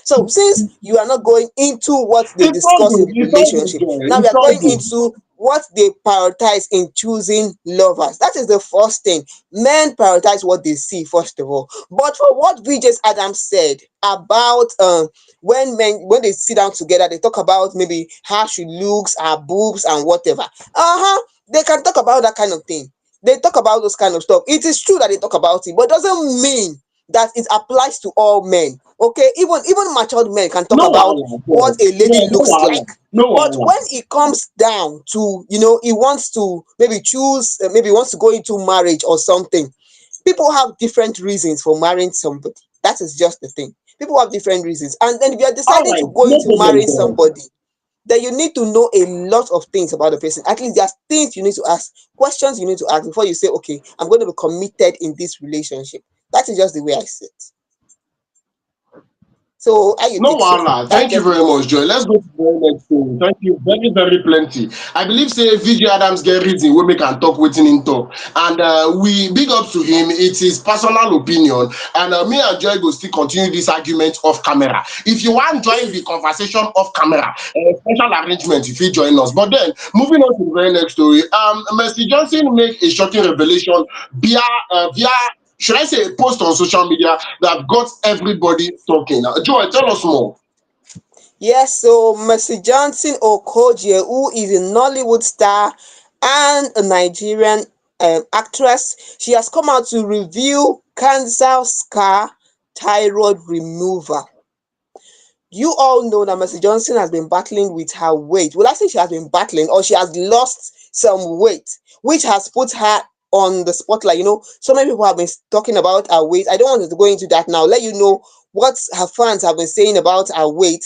So since you are not going into what they It's all discuss in good. the It's all good, relationship, Joy. now we It's are all going good. into what they prioritize in choosing lovers. That is the first thing. Men prioritize what they see, first of all. But for what VJ Adams said about when they sit down together, they talk about maybe how she looks, her boobs, and whatever. They can talk about that kind of thing. They talk about those kind of stuff. It is true that they talk about it, but it doesn't mean that it applies to all men. Okay, even matured men can talk No about wahala, what Joy. a lady Joy, no looks wahala. like. No But wahala. when it comes down to, he wants to maybe choose, maybe he wants to go into marriage or something, people have different reasons for marrying somebody. That is just the thing. People have different reasons. And then if you're All deciding to right, go no into problem, marrying Joy. somebody, then you need to know a lot of things about the person. At least there's things you need to ask, questions you need to ask before you say, okay, I'm going to be committed in this relationship. That is just the way I see it. So how you No take so? wahala. That's Thank you just the very way I much, see Joy. it. Let's go to the very next thing. Thank you. Very, very plenty. I believe say VJ Adams get reason wey make am talk wetin him talk. And we big up to him. It's his personal opinion. And me and Joy go still continue this argument off camera. If you want join the conversation off camera, special arrangement, if you join us. But then moving on to the very next story. Mercy Johnson make a shocking revelation via should I say a post on social media that got everybody talking. Joy, tell us more. Yes, so Mercy Johnson-Okojie, who is a Nollywood star and a Nigerian actress, she has come out to review cancer scar thyroid removal. You all know that Mercy Johnson has been battling with her weight. Well, I say she has been battling, or she has lost some weight, which has put her on the spotlight. So many people have been talking about her weight. I don't want to go into that now. Let you know what her fans have been saying about her weight.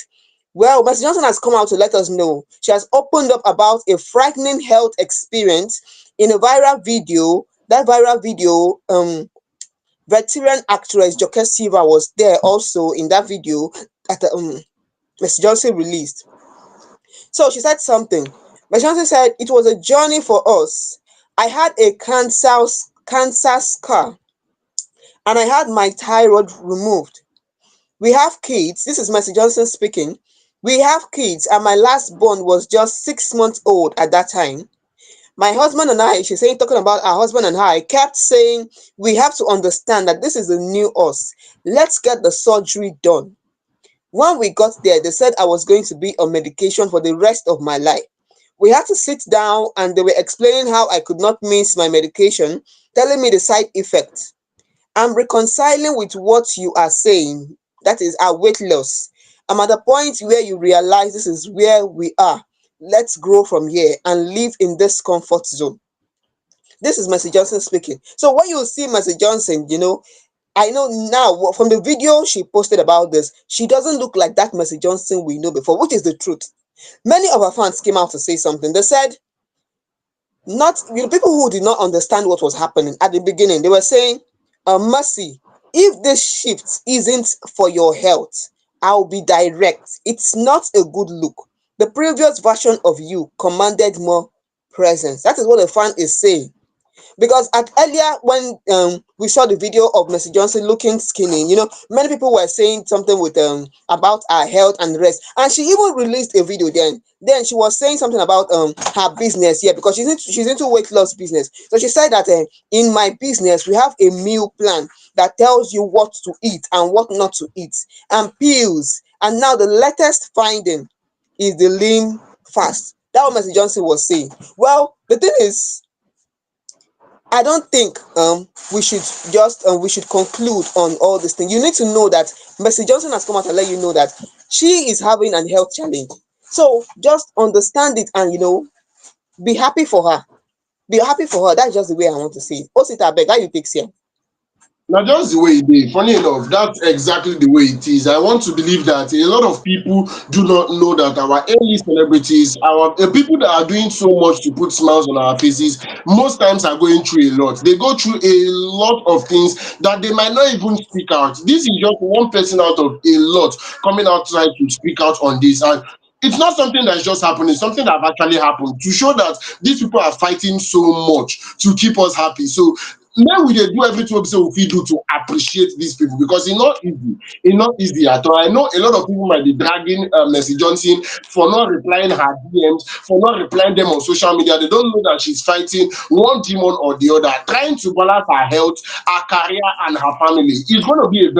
Well, Mercy Johnson has come out to let us know. She has opened up about a frightening health experience in a viral video. That viral video, veteran actress Joke Silva was there also in that video that Mercy Johnson released. So she said something. Mercy Johnson said, "It was a journey for us. I had a cancer scar and I had my thyroid removed. We have kids." This is Mercy Johnson speaking. "We have kids, and my last born was just 6 months old at that time. My husband and I," she's saying, talking about her husband and I, "kept saying we have to understand that this is a new us. Let's get the surgery done. When we got there, they said I was going to be on medication for the rest of my life. We had to sit down and they were explaining how I could not miss my medication, telling me the side effects. I'm reconciling with what you are saying, that is our weight loss. I'm at the point where you realize this is where we are. Let's grow from here and live in this comfort zone." This is Mercy Johnson speaking. So when you see Mercy Johnson, I know now from the video she posted about this, she doesn't look like that Mercy Johnson we know before, which is the truth. Many of her fans came out to say something. They said, not people who did not understand what was happening at the beginning, they were saying, "Mercy, if this shift isn't for your health, I'll be direct. It's not a good look. The previous version of you commanded more presence." That is what the fan is saying. Because at earlier when we saw the video of Mercy Johnson looking skinny, many people were saying something with about her health and rest, and she even released a video. Then she was saying something about her business, yeah, because she's into weight loss business. So she said that in my business we have a meal plan that tells you what to eat and what not to eat, and pills. And now the latest finding is the lean fast. That what Mercy Johnson was saying. Well, the thing is, I don't think we should conclude on all this thing. You need to know that Mercy Johnson has come out and let you know that she is having an health challenge. So just understand it and be happy for her. Be happy for her. That's just the way I want to say it. Osita beg, how you take here? Now, just the way it is. Funny enough, that's exactly the way it is. I want to believe that a lot of people do not know that our early celebrities, our the people that are doing so much to put smiles on our faces, most times are going through a lot. They go through a lot of things that they might not even speak out. This is just one person out of a lot coming out trying to speak out on this. And it's not something that's just happening, it's something that have actually happened to show that these people are fighting so much to keep us happy. So now we dey do everything wey be say we fit do to appreciate these people, because e not easy at all. I know a lot of people might be dragging Mercy Johnson for not replying her DMs, for not replying them on social media. They don't know that she's fighting one demon or the other, trying to balance her health, her career, and her family. It's going to be a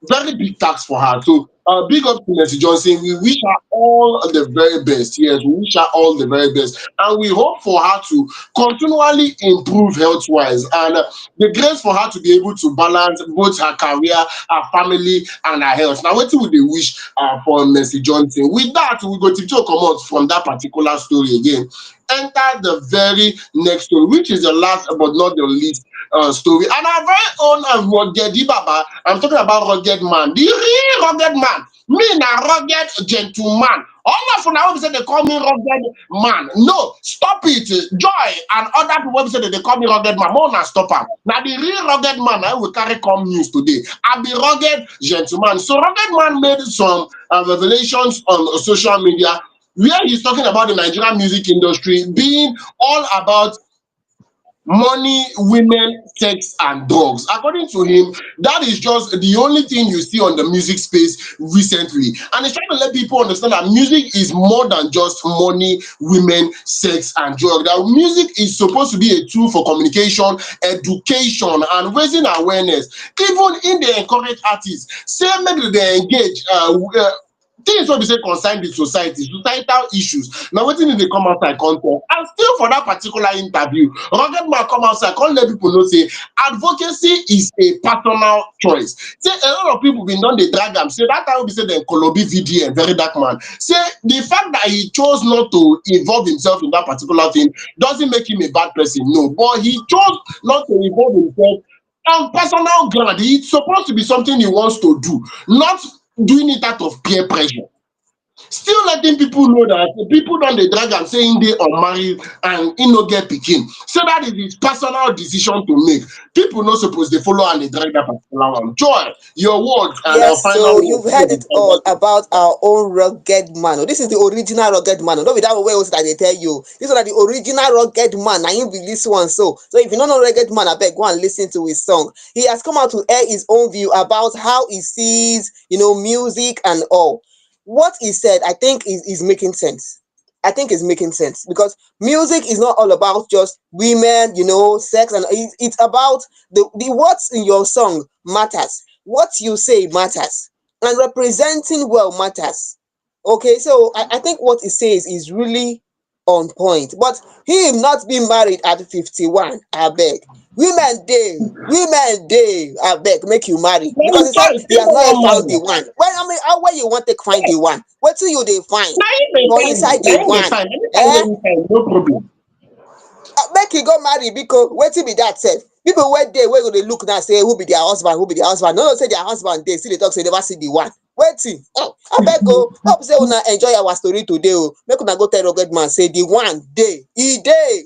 very big task for her. So big up to Mercy Johnson. We wish her all the very best. Yes, we wish her all the very best. And we hope for her to continually improve health wise, and the grace for her to be able to balance both her career, her family, and her health. Now, what would they wish for Mercy Johnson? With that, we go to come out from that particular story again. Enter the very next story, which is the last but not the least story. And our very own Rugged Baba, I'm talking about Rugged Man, the real Rugged Man. Me na rugged gentleman. All of now say they call me Rugged Man. No, stop it. Joy and other people say that they call me Rugged Man. More na stop am. Now the real Rugged Man I will carry come news today. I be Rugged Gentleman. So Rugged Man made some revelations on social media where he's talking about the Nigerian music industry being all about money, women, sex, and drugs. According to him, that is just the only thing you see on the music space recently. And he's trying to let people understand that music is more than just money, women, sex, and drugs. That music is supposed to be a tool for communication, education, and raising awareness. Even in the encourage artists, say maybe they engage things wey be say concern the society, societal issues. Now wetin dey come outside come talk, and still for that particular interview, Rugged Man come outside come let people know say advocacy is a personal choice. Say a lot of people bin don dey drag am, say that time wey be say dem kolobi VDM, very dark man, say the fact that he chose not to involve himself in that particular thing doesn't make him a bad person, no, but he chose not to involve himself on personal ground. It's supposed to be something he wants to do, not doing it out of peer pressure. Still letting people know that people don dey drag am say im dey unmarried and im no get pikin, say that is his personal decision to make. People no suppose dey follow am dey drag that particular one. Joy, your words and our Yes, final so words. you've heard it all about our own rugged man. Oh, this is the original rugged man. Oh, not be that way that they tell you. This one are the original rugged man. And you be this one. So if you don't know rugged man, I beg go and listen to his song. He has come out to air his own view about how he sees, music and all. What he said, I think, is making sense. I think it's making sense because music is not all about just women, sex, and it's about the words in your song matters. What you say matters, and representing well matters. Okay, so I think what he says is really on point. But him not being married at 51, I beg. Women day, I beg, make you marry. Na Because im he said choice, he im has no not yet wan found the marry. one. Well, I mean, how where you want to find the one? What do you they find? Na im dey For find, inside na the im dey one. find. Anytime wey Eh? you find, no problem. Make e go marry because wetin be that sef? People wey dey wey go dey look now say who be their husband, who be their husband. No know say their husband dey still dey talk say they never see the one. Wetin? Abeg o, hope say una enjoy our story today o. Make una go tell Ruggedman say the one dey, e dey.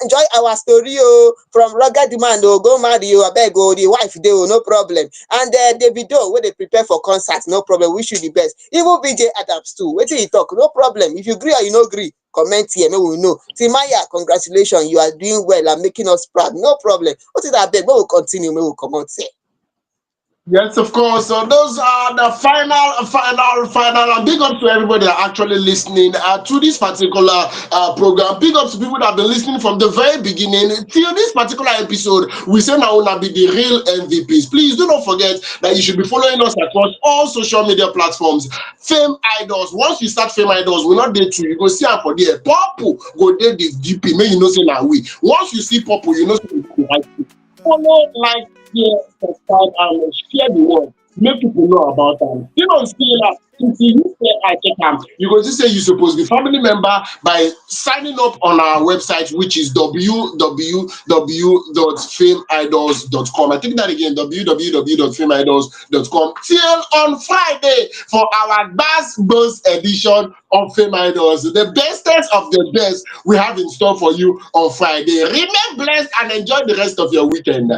Enjoy our story o from Ruggedman o, go marry o, abeg o, the wife dey o, no problem. And Davido wey dey prepare for concert, no problem, wish you the best. Even vjadams too, wetin he talk, no problem. If you gree or you no gree, comment here make we know. Timaya, congratulations, you are doing well and making us proud, no problem. What is that abeg, make we continue, make we comot here. Yes, of course. So those are the final. And big up to everybody that are actually listening to this particular program. Big up to people that have been listening from the very beginning till this particular episode. We say now will be the real MVPs. Please do not forget that you should be following us across all social media platforms. Fame Idols. Once you start Fame Idols, we're not there too. You go see am for there. Purple go there the DP. May you know say now we. Once you see purple, you know say the right thing. Follow, like, share, subscribe, and share the word. Make people know about them. You know, still, if you say I take them, you go to say you supposed to be family member by signing up on our website, which is www.fameidols.com. I think that again, www.fameidols.com. Till on Friday for our Buzz edition of Fame Idols, the bestest of the best we have in store for you on Friday. Remain blessed and enjoy the rest of your weekend.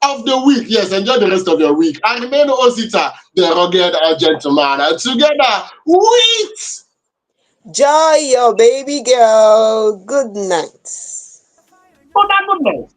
Of the week, yes, enjoy the rest of your week. And remain Osita, the rugged gentleman. Together with Joy, your baby girl. Good night. Good night.